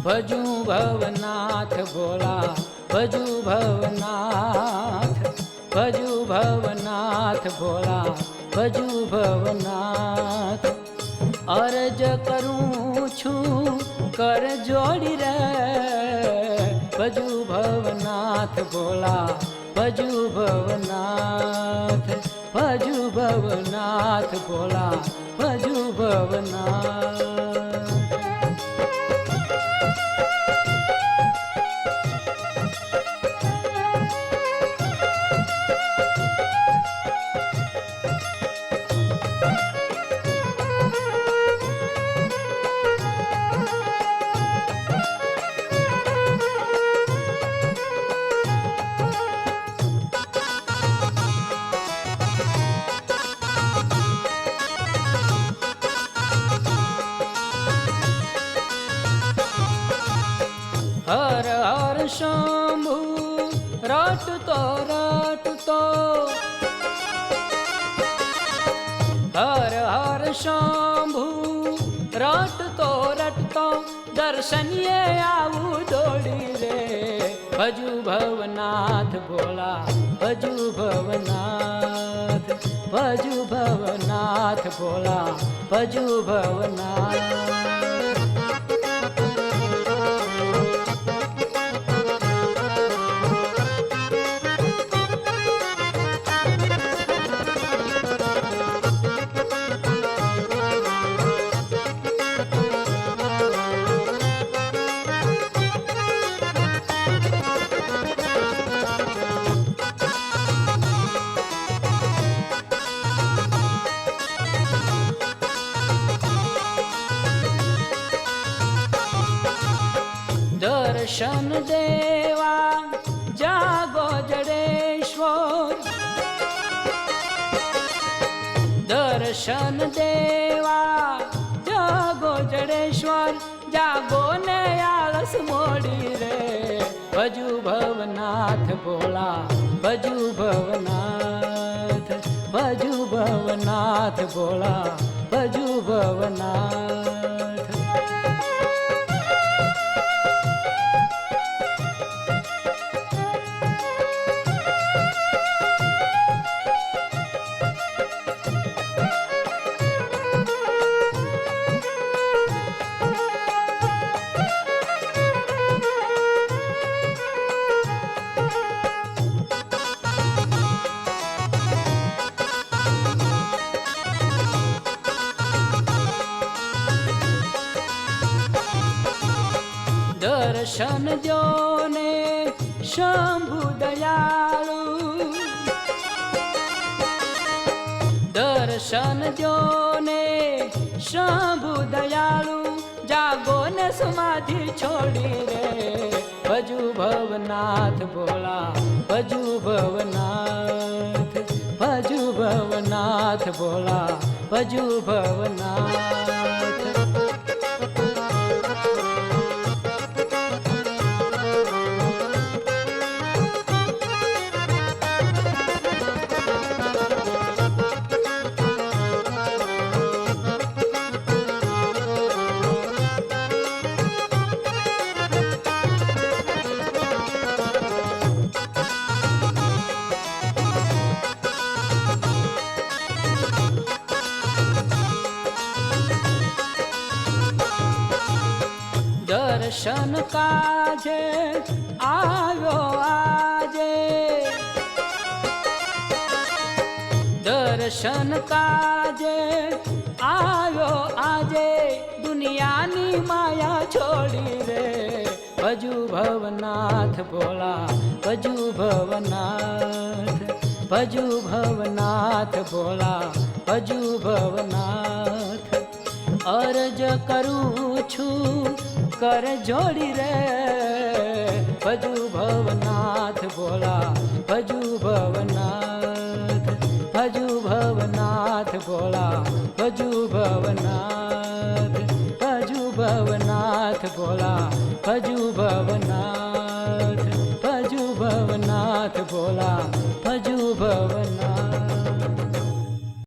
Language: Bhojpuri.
भजू भवनाथ भोला, भजू भवनाथ, भजू भवनाथ भोला, भजू भवनाथ। अर्ज करूँ छू कर जोड़ी रे, भजू भवनाथ भोला, भजू भवनाथ, भजू भवनाथ भोला, भजू भवनाथ। हर हर शंभु रटतो रटतो, हर हर शंभु रटतो रटतो, दर्शनिए आऊ दौड़ी रे, भजू भवनाथ भोला, भजू भवनाथ, भजू भवनाथ भोला, भजू भवनाथ। दर्शन देवा जागो जडेश्वर, दर्शन देवा जागो जडेश्वर, जागो ने आलस मोड़ी रे, भजू भवनाथ भोला, भजू भवनाथ, भजू भवनाथ भोला, भजू भवनाथ। दर्शन जो ने शंभु दयालु, दर्शन जो ने शंभु दयालु, जागो ने समाधि छोड़ी रे, भजू भवनाथ भोला, भजू भवनाथ, भजू भवनाथ भोला, भजू भवनाथ। दर्शन काजे आयो आजे, दर्शन काजे आयो आजे, दुनिया नी माया छोड़ी रे, भजू भवनाथ भोला, भजू भवनाथ, भजू भवनाथ भोला, भजू भवनाथ। अर्ज करूँ छू कर जोड़ी रे, भजू भवनाथ भोला, भजू भवनाथ, भजू भवनाथ भोला, भजू भवनाथ, भजू भवनाथ भोला, भजू भवनाथ, भजू भवनाथ भोला, भजू भवनाथ।